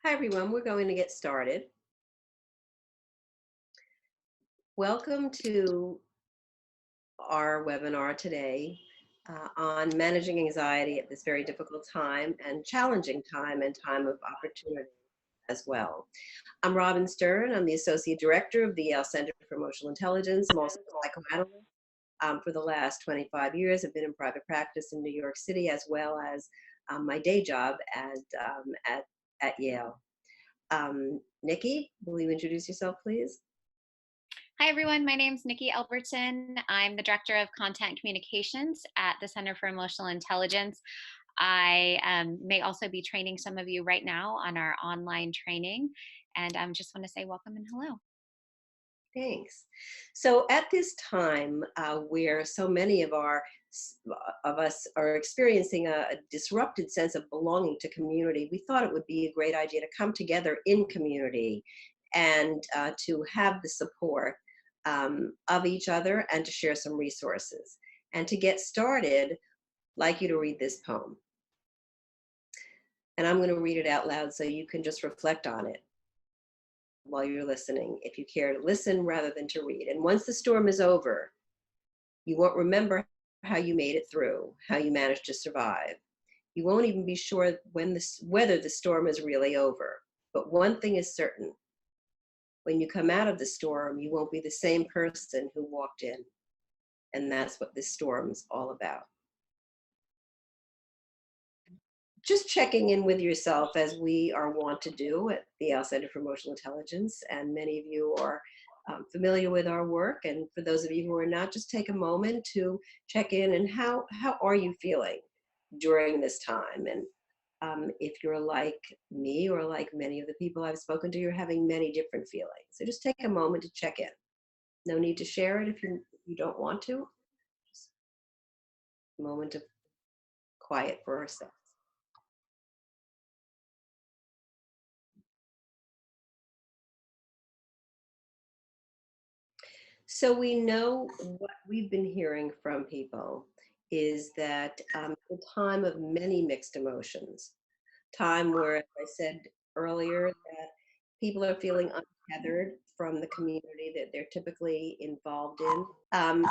Hi, everyone. We're going to get started. Welcome to our webinar today on managing anxiety at this very difficult time and challenging time and time of opportunity as well. I'm Robin Stern. I'm the Associate Director of the Yale Center for Emotional Intelligence. I'm also a psychoanalyst. For the last 25 years, I've been in private practice in New York City as well as my day job at Yale. Nikki, will you introduce yourself, please? Hi, everyone. My name is Nikki Elbertson. I'm the Director of Content Communications at the Center for Emotional Intelligence. I may also be training some of you right now on our online training, and I just want to say welcome and hello. Thanks. So at this time, where so many of us are experiencing a disrupted sense of belonging to community, we thought it would be a great idea to come together in community and to have the support of each other and to share some resources. And to get started, I'd like you to read this poem. And I'm going to read it out loud so you can just reflect on it while you're listening, if you care to listen rather than to read. And once the storm is over, you won't remember how you made it through, how you managed to survive. You won't even be sure whether the storm is really over. But one thing is certain: when you come out of the storm, you won't be the same person who walked in. And that's what this storm's all about. Just checking in with yourself, as we are wont to do at the Yale Center for Emotional Intelligence, and many of you are familiar with our work. And for those of you who are not, just take a moment to check in and how are you feeling during this time? And if you're like me or like many of the people I've spoken to, you're having many different feelings. So just take a moment to check in. No need to share it if you don't want to. Just a moment of quiet for ourselves. So we know what we've been hearing from people is that a time of many mixed emotions, time where, as I said earlier, that people are feeling untethered from the community that they're typically involved in. A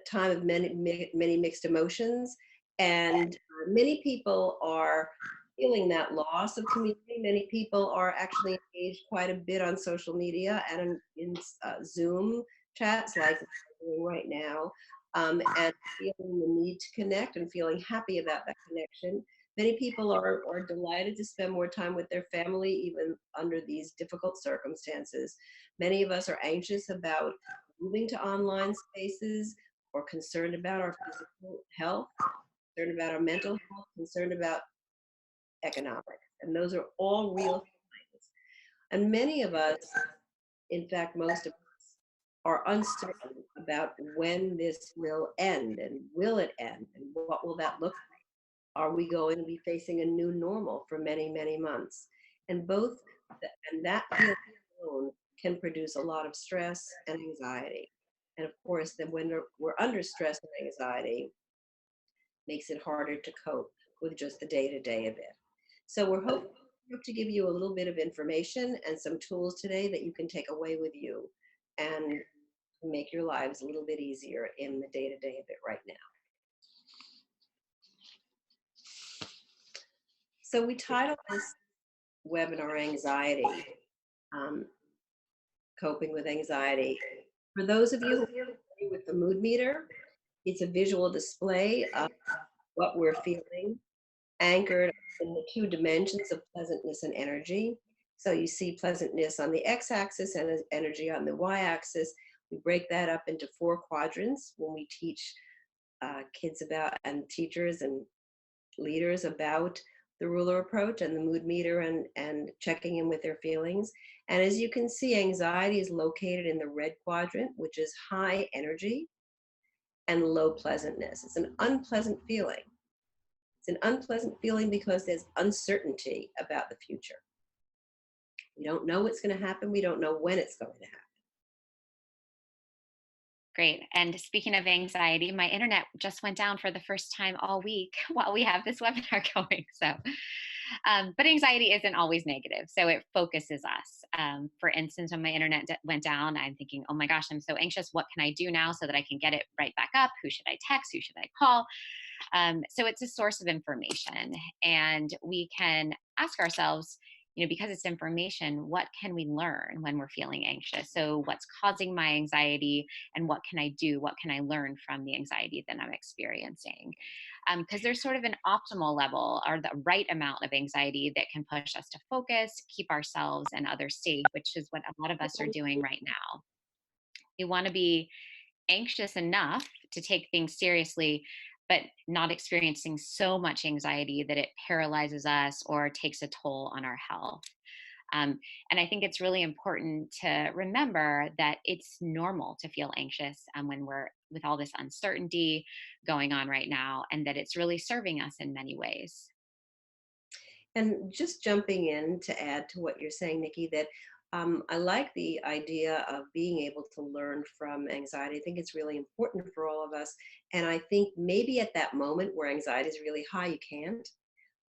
time of many mixed emotions, and many people are feeling that loss of community. Many people are actually engaged quite a bit on social media and in Zoom chats like we're doing right now, and feeling the need to connect and feeling happy about that connection. Many people are delighted to spend more time with their family, even under these difficult circumstances. Many of us are anxious about moving to online spaces, or concerned about our physical health, concerned about our mental health, concerned about economics. And those are all real things. And many of us, in fact, most of us, are uncertain about when this will end, and will it end, and what will that look like? Are we going to be facing a new normal for many, many months? And and that feeling alone can produce a lot of stress and anxiety. And of course, then when we're under stress and anxiety, makes it harder to cope with just the day-to-day of it. So we're hoping to give you a little bit of information and some tools today that you can take away with you and make your lives a little bit easier in the day-to-day of it right now. So we titled this webinar Anxiety, um, Coping with Anxiety. For those of you who are familiar with the mood meter, it's a visual display of what we're feeling, anchored in the two dimensions of pleasantness and energy. So you see pleasantness on the x-axis and energy on the y-axis. We break that up into 4 quadrants when we teach kids about, and teachers and leaders about, the ruler approach and the mood meter, and checking in with their feelings. And as you can see, anxiety is located in the red quadrant, which is high energy and low pleasantness. It's an unpleasant feeling. It's an unpleasant feeling because there's uncertainty about the future. We don't know what's going to happen. We don't know when it's going to happen. Great. And speaking of anxiety, my internet just went down for the first time all week while we have this webinar going. So But anxiety isn't always negative, so it focuses us. For instance, when my internet went down, I'm thinking, oh my gosh, I'm so anxious. What can I do now so that I can get it right back up? Who should I text? Who should I call? So it's a source of information, and we can ask ourselves, because it's information, what can we learn when we're feeling anxious? So, what's causing my anxiety, and what can I do? What can I learn from the anxiety that I'm experiencing? Because there's sort of an optimal level or the right amount of anxiety that can push us to focus, keep ourselves and others safe, which is what a lot of us are doing right now. We want to be anxious enough to take things seriously, but not experiencing so much anxiety that it paralyzes us or takes a toll on our health. And I think it's really important to remember that it's normal to feel anxious when we're with all this uncertainty going on right now, and that it's really serving us in many ways. And just jumping in to add to what you're saying, Nikki, that I like the idea of being able to learn from anxiety. I think it's really important for all of us. And I think maybe at that moment where anxiety is really high, you can't.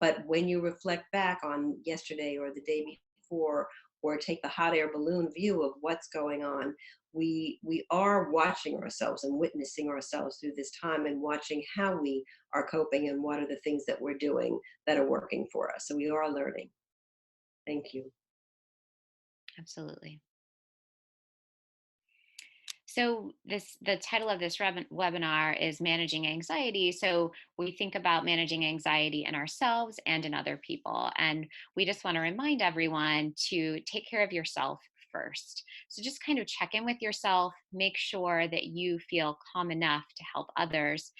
But when you reflect back on yesterday or the day before, or take the hot air balloon view of what's going on, we are watching ourselves and witnessing ourselves through this time and watching how we are coping and what are the things that we're doing that are working for us. So we are learning. Thank you. Absolutely. So the title of this webinar is managing anxiety. So we think about managing anxiety in ourselves and in other people. And we just want to remind everyone to take care of yourself first. So just kind of check in with yourself, make sure that you feel calm enough to help others.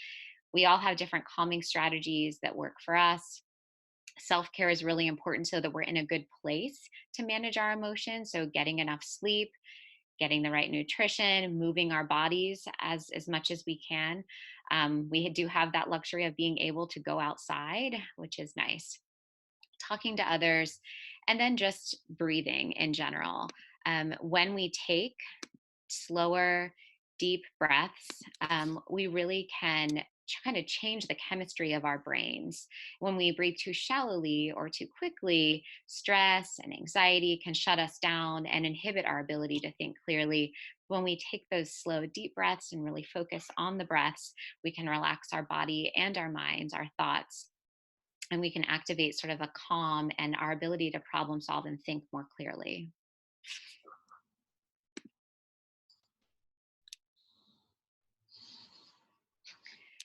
We all have different calming strategies that work for us. Self care is really important so that we're in a good place to manage our emotions. So getting enough sleep, getting the right nutrition, moving our bodies as much as we can. We do have that luxury of being able to go outside, which is nice. Talking to others, and then just breathing in general. When we take slower, deep breaths, we really can kind of change the chemistry of our brains. When we breathe too shallowly or too quickly, stress and anxiety can shut us down and inhibit our ability to think clearly. When we take those slow, deep breaths and really focus on the breaths, we can relax our body and our minds, our thoughts, and we can activate sort of a calm and our ability to problem solve and think more clearly.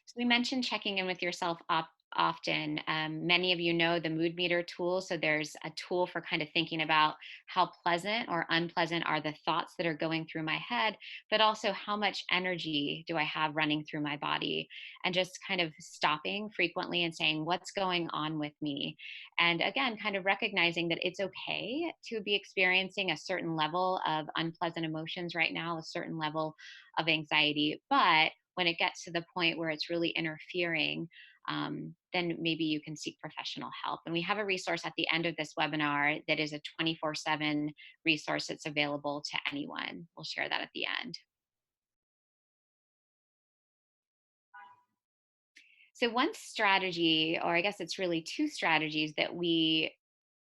So we mentioned checking in with yourself often. Many of you know the mood meter tool. So there's a tool for kind of thinking about how pleasant or unpleasant are the thoughts that are going through my head, but also how much energy do I have running through my body, and just kind of stopping frequently and saying, what's going on with me? And again, kind of recognizing that it's okay to be experiencing a certain level of unpleasant emotions right now, a certain level of anxiety, but when it gets to the point where it's really interfering, then maybe you can seek professional help. And we have a resource at the end of this webinar that is a 24/7 resource that's available to anyone. We'll share that at the end. So, one strategy, or I guess it's really two strategies that we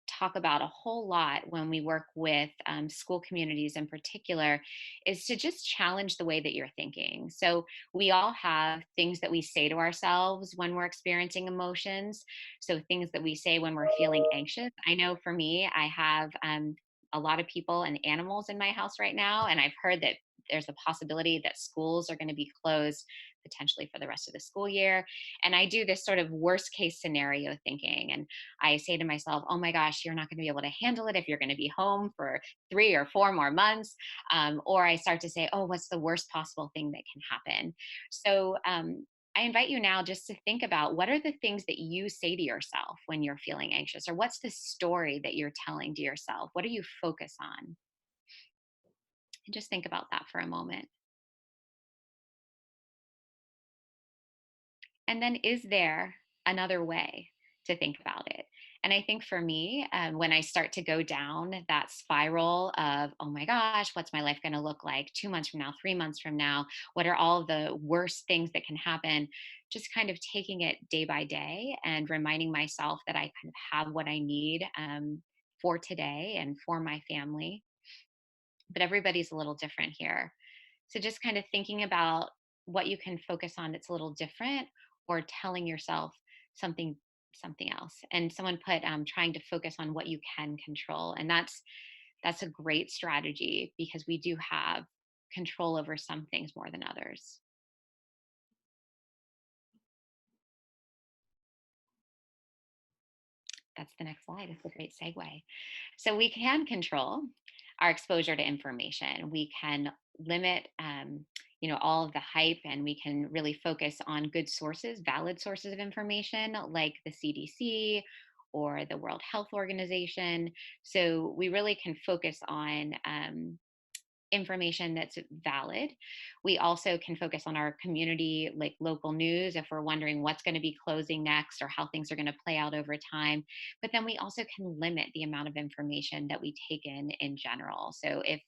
talk about a whole lot when we work with school communities in particular, is to just challenge the way that you're thinking. So we all have things that we say to ourselves when we're experiencing emotions. So things that we say when we're feeling anxious. I know for me, I have a lot of people and animals in my house right now, and I've heard that there's a possibility that schools are going to be closed potentially for the rest of the school year. And I do this sort of worst case scenario thinking. And I say to myself, oh my gosh, you're not going to be able to handle it if you're going to be home for 3 or 4 more months. Or I start to say, oh, what's the worst possible thing that can happen? So I invite you now just to think about, what are the things that you say to yourself when you're feeling anxious? Or what's the story that you're telling to yourself? What do you focus on? And just think about that for a moment. And then, is there another way to think about it? And I think for me, when I start to go down that spiral of, oh my gosh, what's my life going to look like 2 months from now, 3 months from now? What are all the worst things that can happen? Just kind of taking it day by day and reminding myself that I kind of have what I need for today and for my family. But everybody's a little different here. So just kind of thinking about what you can focus on that's a little different, or telling yourself something else. And someone put trying to focus on what you can control, and that's a great strategy because we do have control over some things more than others. That's the next slide. It's a great segue. So we can control our exposure to information. We can limit, all of the hype, and we can really focus on good sources, valid sources of information, like the CDC or the World Health Organization. So we really can focus on information that's valid. We also can focus on our community, like local news, if we're wondering what's going to be closing next or how things are going to play out over time. But then we also can limit the amount of information that we take in general. So if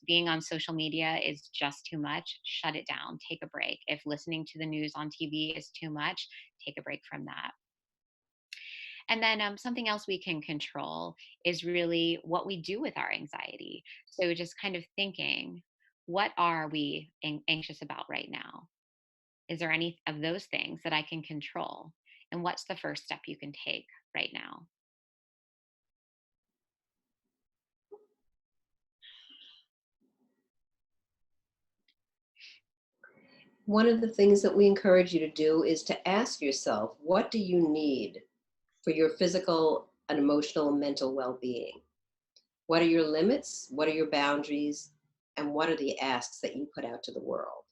being on social media is just too much, shut it down, take a break. If listening to the news on TV is too much, take a break from that. And then something else we can control is really what we do with our anxiety. So just kind of thinking, what are we anxious about right now? Is there any of those things that I can control? And what's the first step you can take right now? One of the things that we encourage you to do is to ask yourself, what do you need for your physical and emotional and mental well-being? What are your limits? What are your boundaries? And what are the asks that you put out to the world?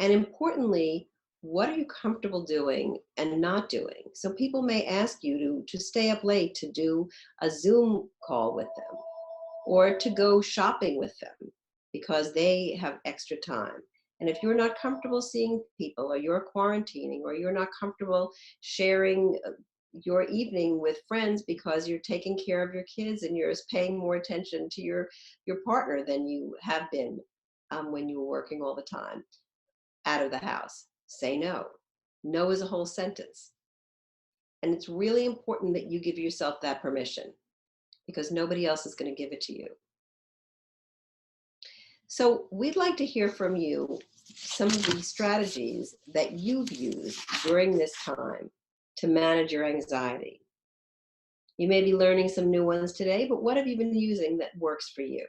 And importantly, what are you comfortable doing and not doing? So people may ask you to stay up late to do a Zoom call with them, or to go shopping with them because they have extra time. And if you're not comfortable seeing people, or you're quarantining, or you're not comfortable sharing your evening with friends because you're taking care of your kids and you're paying more attention to your partner than you have been when you were working all the time out of the house, say no. No is a whole sentence. And it's really important that you give yourself that permission, because nobody else is going to give it to you. So we'd like to hear from you some of the strategies that you've used during this time to manage your anxiety. You may be learning some new ones today, but what have you been using that works for you?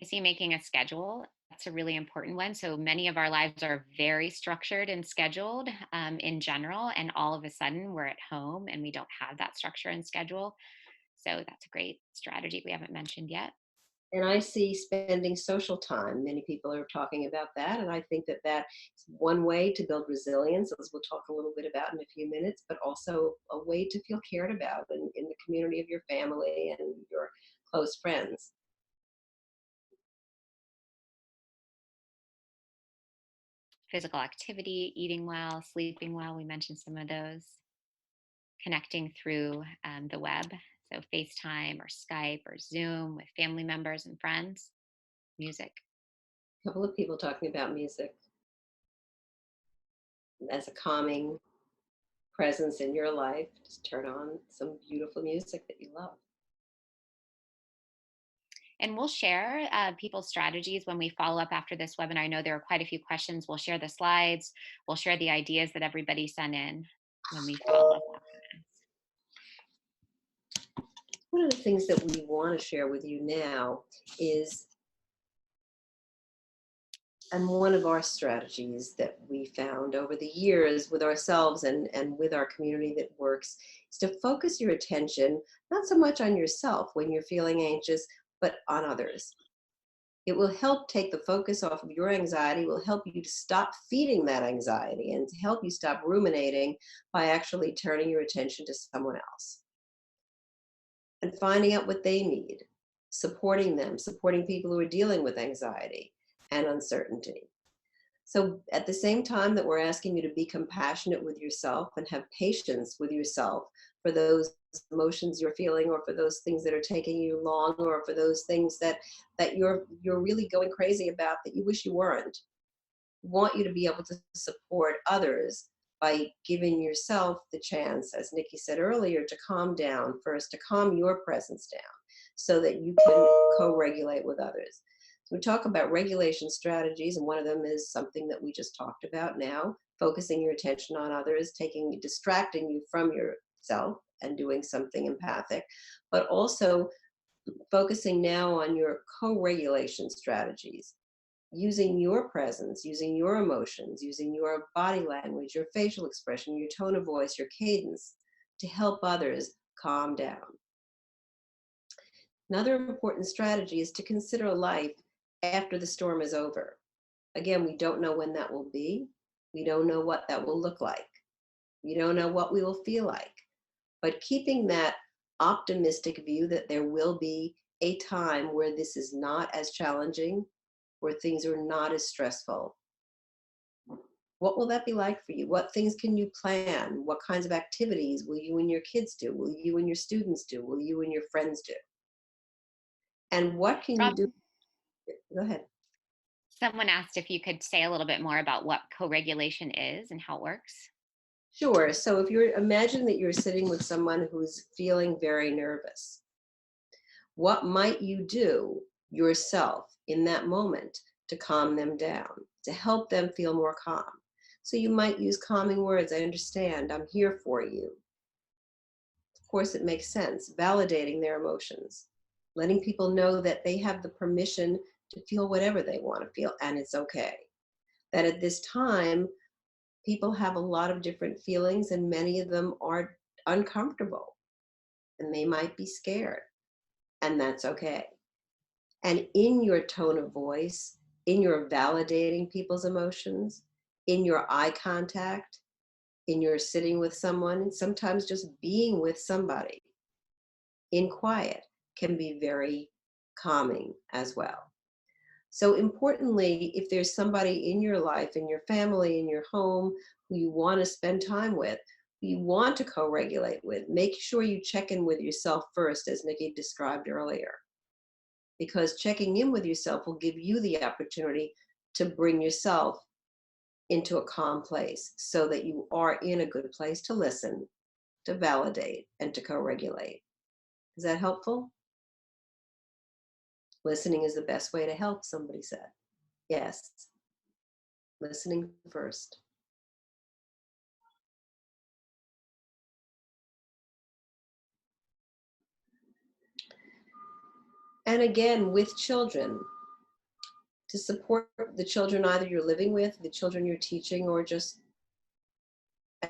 I see making a schedule. That's a really important one. So many of our lives are very structured and scheduled in general, and all of a sudden we're at home and we don't have that structure and schedule. So that's a great strategy we haven't mentioned yet. And I see spending social time. Many people are talking about that. And I think that that's one way to build resilience, as we'll talk a little bit about in a few minutes, but also a way to feel cared about in the community of your family and your close friends. Physical activity, eating well, sleeping well. We mentioned some of those. Connecting through the web. So FaceTime or Skype or Zoom with family members and friends. Music. A couple of people talking about music as a calming presence in your life. Just turn on some beautiful music that you love. And we'll share people's strategies when we follow up after this webinar. I know there are quite a few questions. We'll share the slides. We'll share the ideas that everybody sent in when we follow up after this. One of the things that we want to share with you now is, and one of our strategies that we found over the years with ourselves and with our community that works, is to focus your attention not so much on yourself when you're feeling anxious, but on others. It will help take the focus off of your anxiety, will help you to stop feeding that anxiety and to help you stop ruminating by actually turning your attention to someone else and finding out what they need, supporting them, supporting people who are dealing with anxiety and uncertainty. So at the same time that we're asking you to be compassionate with yourself and have patience with yourself for those emotions you're feeling, or for those things that are taking you long, or for those things that you're really going crazy about that you wish you weren't, want you to be able to support others by giving yourself the chance, as Nikki said earlier, to calm down first, to calm your presence down so that you can co-regulate with others. So we talk about regulation strategies, and one of them is something that we just talked about now, focusing your attention on others, distracting you from yourself and doing something empathic, but also focusing now on your co-regulation strategies, using your presence, using your emotions, using your body language, your facial expression, your tone of voice, your cadence to help others calm down. Another important strategy is to consider life after the storm is over. Again, we don't know when that will be. We don't know what that will look like. We don't know what we will feel like. But keeping that optimistic view that there will be a time where this is not as challenging, where things are not as stressful. What will that be like for you? What things can you plan? What kinds of activities will you and your kids do? Will you and your students do? Will you and your friends do? And what can you Rob, do? Go ahead. someone asked if you could say a little bit more about what co-regulation is and how it works. Sure. So if you're imagine that you're sitting with someone who's feeling very nervous, what might you do yourself in that moment to calm them down, to help them feel more calm? So you might use calming words. I understand. I'm here for you. Of course, it makes sense. Validating their emotions, letting people know that they have the permission to feel whatever they want to feel, and it's okay. That at this time, people have a lot of different feelings, and many of them are uncomfortable, and they might be scared, and that's okay. And in your tone of voice, in your validating people's emotions, in your eye contact, in your sitting with someone, and sometimes just being with somebody in quiet can be very calming as well. So importantly, if there's somebody in your life, in your family, in your home, who you want to spend time with, who you want to co-regulate with, make sure you check in with yourself first, as Nikki described earlier. Because checking in with yourself will give you the opportunity to bring yourself into a calm place so that you are in a good place to listen, to validate, and to co-regulate. Is that helpful? Listening is the best way to help, somebody said. Yes, listening first. And again, with children, to support the children either you're living with, the children you're teaching, or just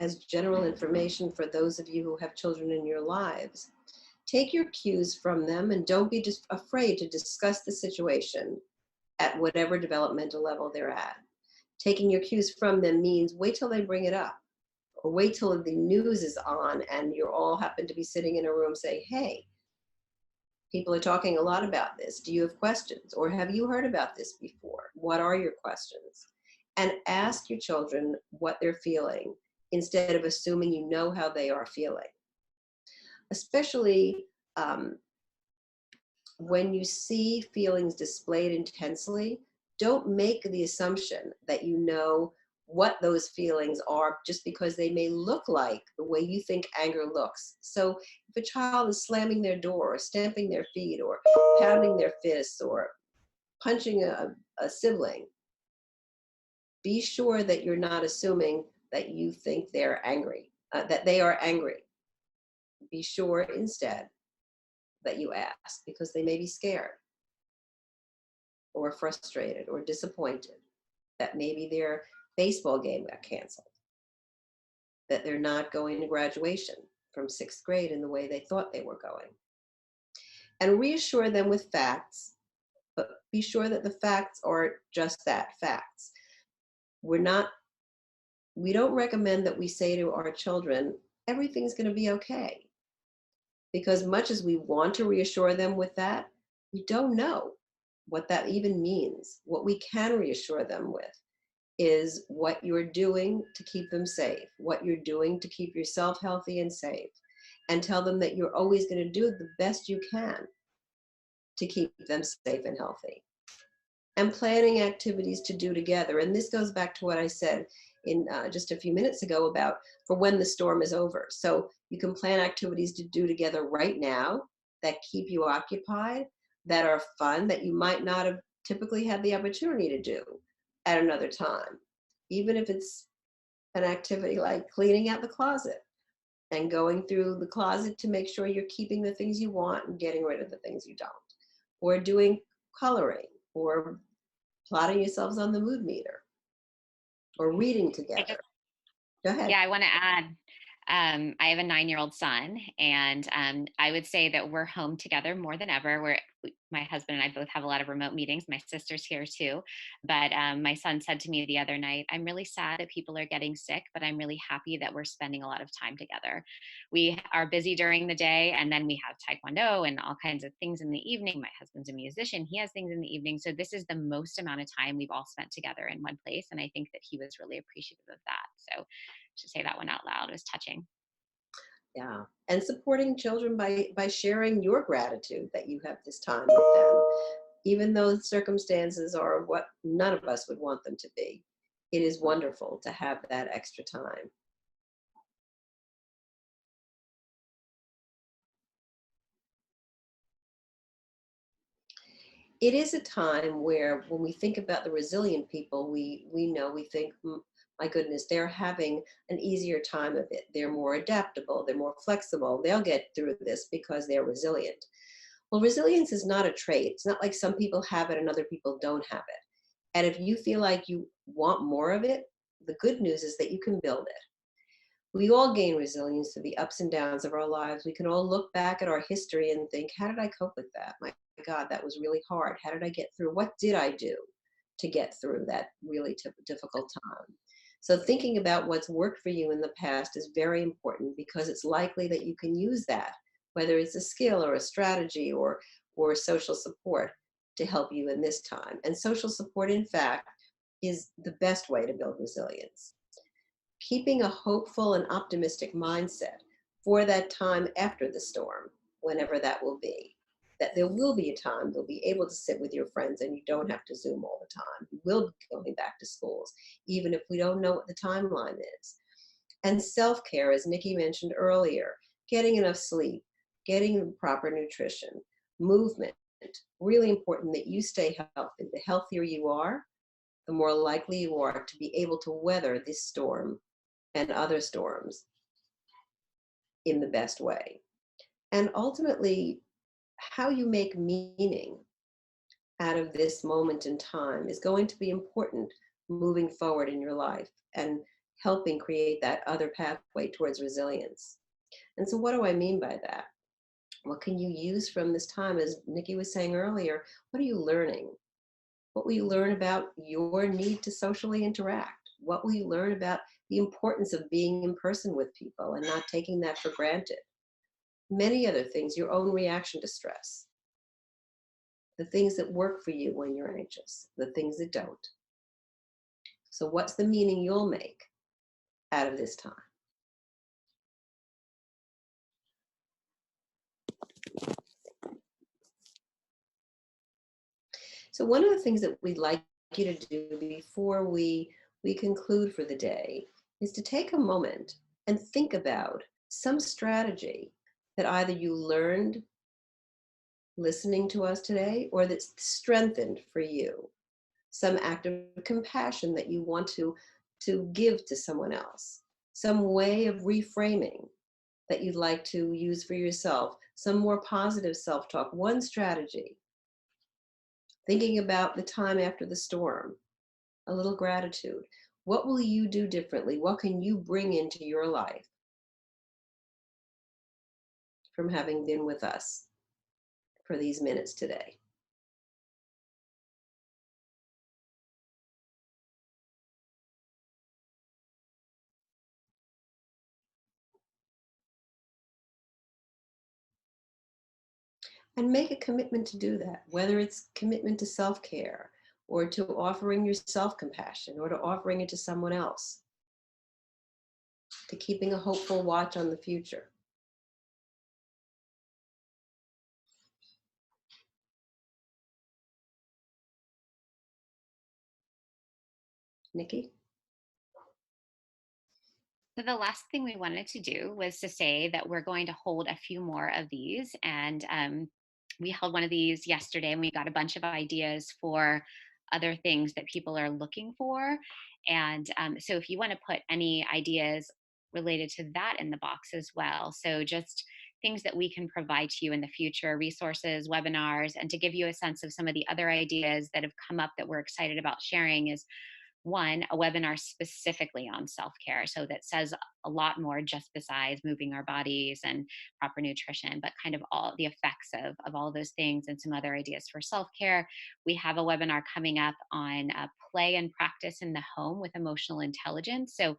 as general information for those of you who have children in your lives. Take your cues from them and don't be just afraid to discuss the situation at whatever developmental level they're at. Taking your cues from them means wait till they bring it up, or wait till the news is on and you all happen to be sitting in a room saying, hey, people are talking a lot about this. Do you have questions? Or have you heard about this before? What are your questions? And ask your children what they're feeling instead of assuming you know how they are feeling. Especially when you see feelings displayed intensely, don't make the assumption that you know what those feelings are just because they may look like the way you think anger looks. So if a child is slamming their door or stamping their feet or pounding their fists or punching a sibling, be sure that you're not assuming that you think they're angry, that they are angry. Be sure instead that you ask because they may be scared or frustrated or disappointed that maybe their baseball game got canceled, that they're not going to graduation from 6th grade in the way they thought they were going. And reassure them with facts, but be sure that the facts are just that, facts. We don't recommend that we say to our children, everything's going to be okay. Because much as we want to reassure them with that, we don't know what that even means. What we can reassure them with is what you're doing to keep them safe, what you're doing to keep yourself healthy and safe, and tell them that you're always going to do the best you can to keep them safe and healthy. And planning activities to do together. And this goes back to what I said in just a few minutes ago about for when the storm is over. So you can plan activities to do together right now that keep you occupied, that are fun, that you might not have typically had the opportunity to do at another time. Even if it's an activity like cleaning out the closet and going through the closet to make sure you're keeping the things you want and getting rid of the things you don't, or doing coloring, or plotting yourselves on the mood meter, or reading I together. just, Go ahead. yeah, I want to add, I have a 9-year-old son, and I would say that we're home together more than ever. My husband and I both have a lot of remote meetings. My sister's here too. But my son said to me the other night, I'm really sad that people are getting sick, but I'm really happy that we're spending a lot of time together. We are busy during the day, and then we have taekwondo and all kinds of things in the evening. My husband's a musician. He has things in the evening. So this is the most amount of time we've all spent together in one place. And I think that he was really appreciative of that. So should say that one out loud. It was touching. Yeah. And supporting children by sharing your gratitude that you have this time with them, even though the circumstances are what none of us would want them to be. It is wonderful to have that extra time. It is a time where when we think about the resilient people, we think, my goodness, they're having an easier time of it. They're more adaptable, they're more flexible, they'll get through this because they're resilient. Well, resilience is not a trait. It's not like some people have it and other people don't have it. And if you feel like you want more of it, the good news is that you can build it. We all gain resilience through the ups and downs of our lives. We can all look back at our history and think, how did I cope with that? My God, that was really hard. How did I get through? What did I do to get through that really difficult time? So, thinking about what's worked for you in the past is very important because it's likely that you can use that, whether it's a skill or a strategy or social support to help you in this time. And social support, in fact, is the best way to build resilience. Keeping a hopeful and optimistic mindset for that time after the storm, whenever that will be. That there will be a time you'll be able to sit with your friends and you don't have to Zoom all the time. You will be going back to schools, even if we don't know what the timeline is. And self care, as Nikki mentioned earlier, getting enough sleep, getting proper nutrition, movement. Really important that you stay healthy. The healthier you are, the more likely you are to be able to weather this storm and other storms in the best way. And ultimately, how you make meaning out of this moment in time is going to be important moving forward in your life and helping create that other pathway towards resilience. And so, what do I mean by that? What can you use from this time? As Nikki was saying earlier, what are you learning? What will you learn about your need to socially interact? What will you learn about the importance of being in person with people and not taking that for granted? Many other things, your own reaction to stress, the things that work for you when you're anxious, the things that don't. So, what's the meaning you'll make out of this time? So, one of the things that we'd like you to do before we conclude for the day is to take a moment and think about some strategy that either you learned listening to us today or that's strengthened for you, some act of compassion that you want to give to someone else, some way of reframing that you'd like to use for yourself, some more positive self-talk, one strategy, thinking about the time after the storm, a little gratitude. What will you do differently? What can you bring into your life from having been with us for these minutes today? And make a commitment to do that, whether it's commitment to self-care, or to offering yourself compassion, or to offering it to someone else, to keeping a hopeful watch on the future. Nikki? So the last thing we wanted to do was to say that we're going to hold a few more of these. And we held one of these yesterday and we got a bunch of ideas for other things that people are looking for. And so if you want to put any ideas related to that in the box as well. So just things that we can provide to you in the future, resources, webinars, and to give you a sense of some of the other ideas that have come up that we're excited about sharing is one, a webinar specifically on self care. So that says a lot more just besides moving our bodies and proper nutrition, but kind of all the effects of all those things and some other ideas for self care. We have a webinar coming up on play and practice in the home with emotional intelligence. So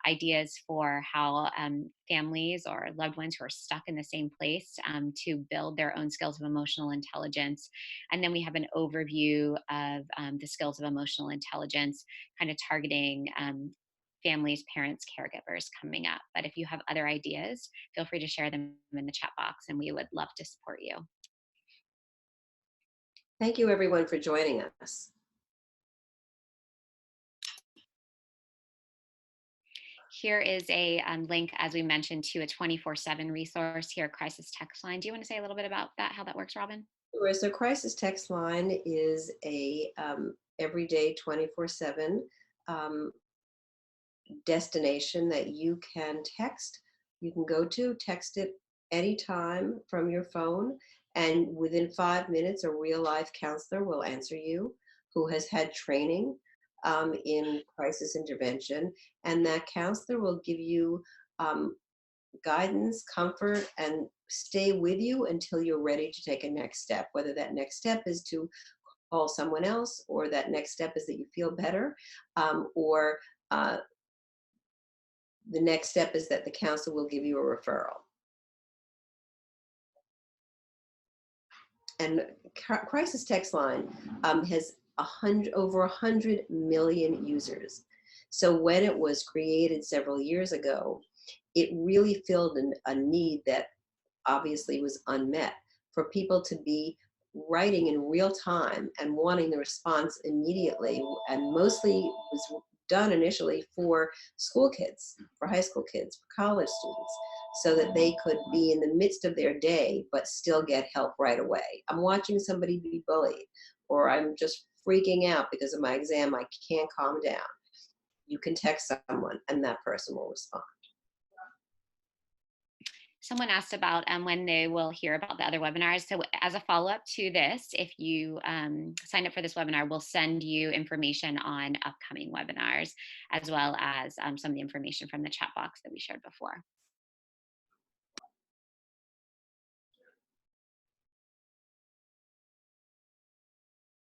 ideas for how families or loved ones who are stuck in the same place to build their own skills of emotional intelligence. And then we have an overview of the skills of emotional intelligence kind of targeting families, parents, caregivers coming up. But if you have other ideas, feel free to share them in the chat box and we would love to support you. Thank you, everyone, for joining us. Here is a link, as we mentioned, to a 24/7 resource here, Crisis Text Line. Do you want to say a little bit about that, how that works, Robin? Sure. So Crisis Text Line is a everyday 24/7 destination that you can text. You can go to, text it anytime from your phone, and within 5 minutes, a real life counselor will answer you who has had training in crisis intervention. And that counselor will give you guidance, comfort, and stay with you until you're ready to take a next step, whether that next step is to call someone else, or that next step is that you feel better, or the next step is that the counselor will give you a referral. And Crisis Text Line has over 100 million users. So when it was created several years ago, it really filled a need that obviously was unmet, for people to be writing in real time and wanting the response immediately. And mostly was done initially for school kids, for high school kids, for college students, so that they could be in the midst of their day but still get help right away. I'm watching somebody be bullied, or I'm just freaking out because of my exam, I can't calm down. You can text someone and that person will respond. Someone asked about when they will hear about the other webinars. So as a follow-up to this, if you sign up for this webinar, we'll send you information on upcoming webinars, as well as some of the information from the chat box that we shared before.